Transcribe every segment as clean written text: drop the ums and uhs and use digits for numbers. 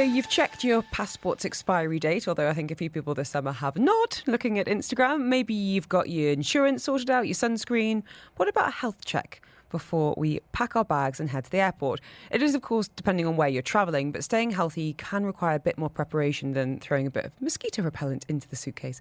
So you've checked your passport's expiry date, although I think a few people this summer have not, looking at Instagram. Maybe you've got your insurance sorted out, your sunscreen. What about a health check before we pack our bags and head to the airport? It is, of course, depending on where you're travelling, but staying healthy can require a bit more preparation than throwing a bit of mosquito repellent into the suitcase.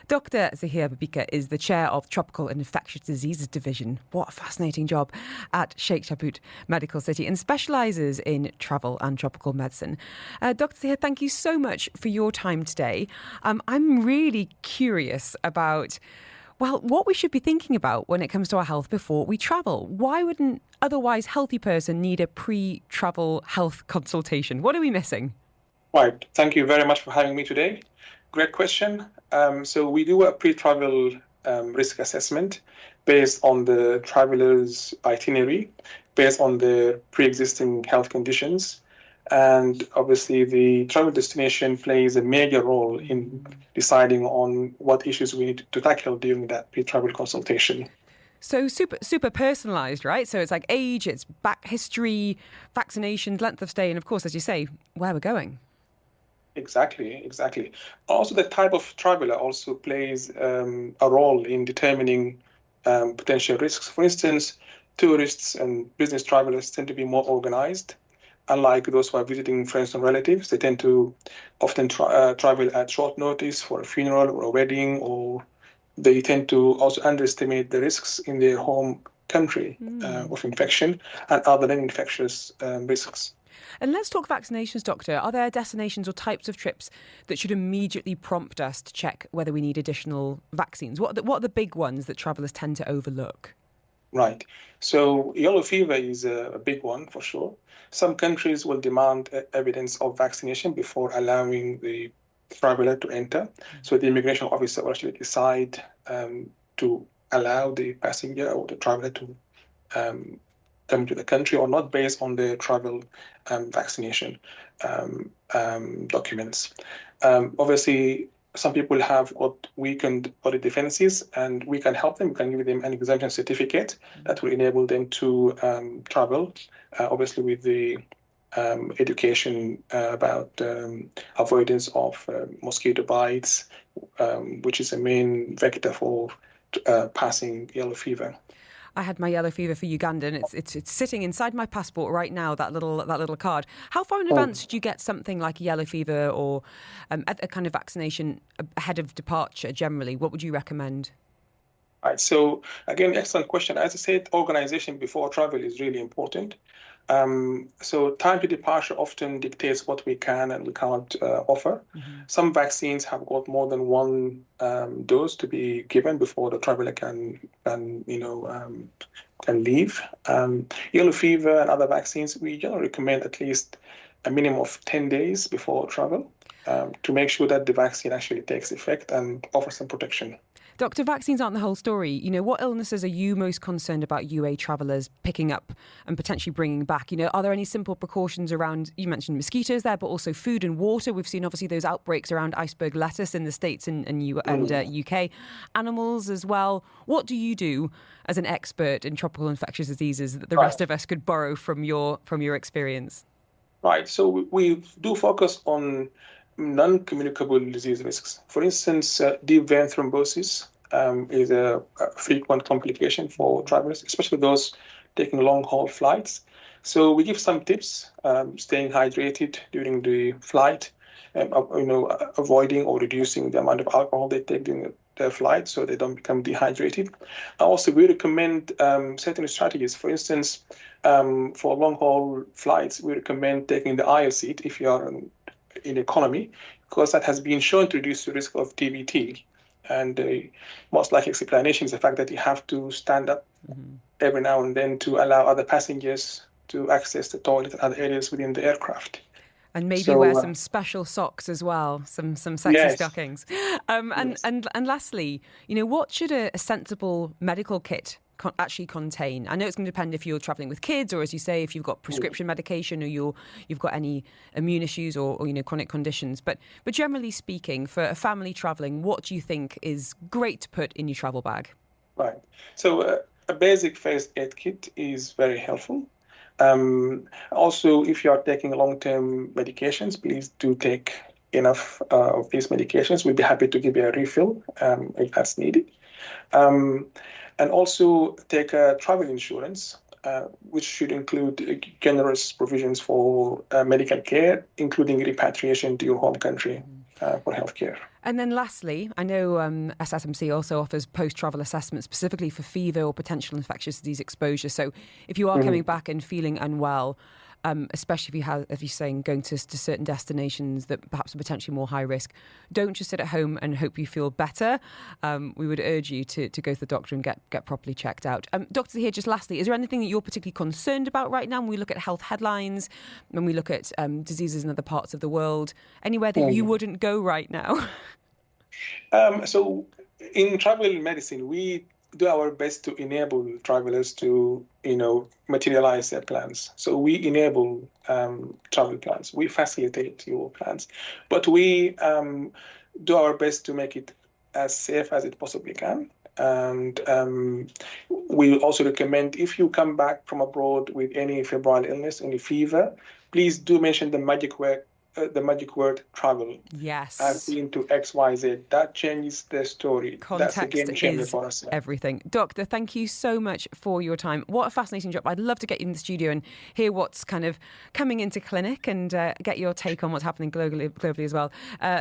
Dr. Zahir Babiker is the chair of Tropical and Infectious Diseases Division. What a fascinating job at Sheikh Tabut Medical City, and specialises in travel and tropical medicine. Dr. Zahir, thank you so much for your time today. I'm really curious about what we should be thinking about when it comes to our health before we travel. Why would an otherwise healthy person need a pre-travel health consultation? What are we missing? Right. Thank you very much for having me today. Great question. So we do a pre-travel risk assessment based on the traveler's itinerary, based on the pre-existing health conditions. And obviously, the travel destination plays a major role in deciding on what issues we need to tackle during that pre-travel consultation. So super personalised, right? So it's like age, it's back history, vaccinations, length of stay, and of course, as you say, where we're going. Exactly. Also, the type of traveler also plays a role in determining potential risks. For instance, tourists and business travelers tend to be more organized. Unlike those who are visiting friends and relatives, they tend to often travel at short notice for a funeral or a wedding, or they tend to also underestimate the risks in their home country of infection and other non-infectious risks. And let's talk vaccinations, Doctor. Are there destinations or types of trips that should immediately prompt us to check whether we need additional vaccines? What are the big ones that travellers tend to overlook? Right. So yellow fever is a big one for sure. Some countries will demand evidence of vaccination before allowing the traveler to enter. So the immigration officer will actually decide to allow the passenger or the traveler to come to the country or not based on the travel vaccination documents. Obviously, some people have what weakened body defenses, and we can help them. We can give them an exemption certificate that will enable them to travel, obviously with the education about avoidance of mosquito bites, which is a main vector for passing yellow fever. I had my yellow fever for Uganda, and it's sitting inside my passport right now, that little card. How far in advance should you get something like yellow fever or a kind of vaccination ahead of departure generally? What would you recommend? Right. So again, excellent question. As I said, organization before travel is really important. So time to departure often dictates what we can and we can't offer. Mm-hmm. Some vaccines have got more than one dose to be given before the traveler can leave. Yellow fever and other vaccines, we generally recommend at least a minimum of 10 days before travel to make sure that the vaccine actually takes effect and offers some protection. Doctor, vaccines aren't the whole story. You know, what illnesses are you most concerned about UA travellers picking up and potentially bringing back? You know, are there any simple precautions around, you mentioned mosquitoes there, but also food and water? We've seen obviously those outbreaks around iceberg lettuce in the States and UK. Animals as well. What do you do as an expert in tropical infectious diseases that the rest of us could borrow from your experience? Right. So we do focus on non-communicable disease risks. For instance, deep vein thrombosis is a frequent complication for travelers, especially those taking long-haul flights. So we give some tips: staying hydrated during the flight, avoiding or reducing the amount of alcohol they take during their flight so they don't become dehydrated. Also, we recommend certain strategies. For instance, for long-haul flights, we recommend taking the aisle seat if you are in economy, because that has been shown to reduce the risk of TBT. And the most likely explanation is the fact that you have to stand up every now and then to allow other passengers to access the toilet and other areas within the aircraft. And maybe wear some special socks as well, some sexy stockings. And lastly, you know, what should a sensible medical kit actually contain? I know it's going to depend if you're travelling with kids, or as you say, if you've got prescription medication, or you've got any immune issues or chronic conditions. But generally speaking, for a family travelling, what do you think is great to put in your travel bag? Right. So a basic first aid kit is very helpful. Also, if you are taking long-term medications, please do take enough of these medications. We'll be happy to give you a refill if that's needed. And also take a travel insurance, which should include generous provisions for medical care, including repatriation to your home country for healthcare. And then lastly, I know SSMC also offers post-travel assessments specifically for fever or potential infectious disease exposure. So if you are coming back and feeling unwell, especially if you have, as you're saying, going to certain destinations that perhaps are potentially more high risk, don't just sit at home and hope you feel better. We would urge you to go to the doctor and get properly checked out. Dr. Zahir, just lastly, is there anything that you're particularly concerned about right now when we look at health headlines, when we look at diseases in other parts of the world, anywhere that you wouldn't go right now? So in travel medicine, we do our best to enable travelers to, materialize their plans. So we enable travel plans. We facilitate your plans, but we do our best to make it as safe as it possibly can. And we also recommend, if you come back from abroad with any febrile illness, any fever, please do mention the magic word travel. Yes. I've been to XYZ. That changes the story. Context That's a game changer for us. Everything. Doctor, thank you so much for your time. What a fascinating job. I'd love to get you in the studio and hear what's kind of coming into clinic and get your take on what's happening globally as well.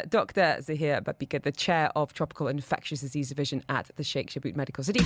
Dr. Zahir Babiker, the Chair of Tropical Infectious Disease Division at the Sheikh Shaboot Medical City.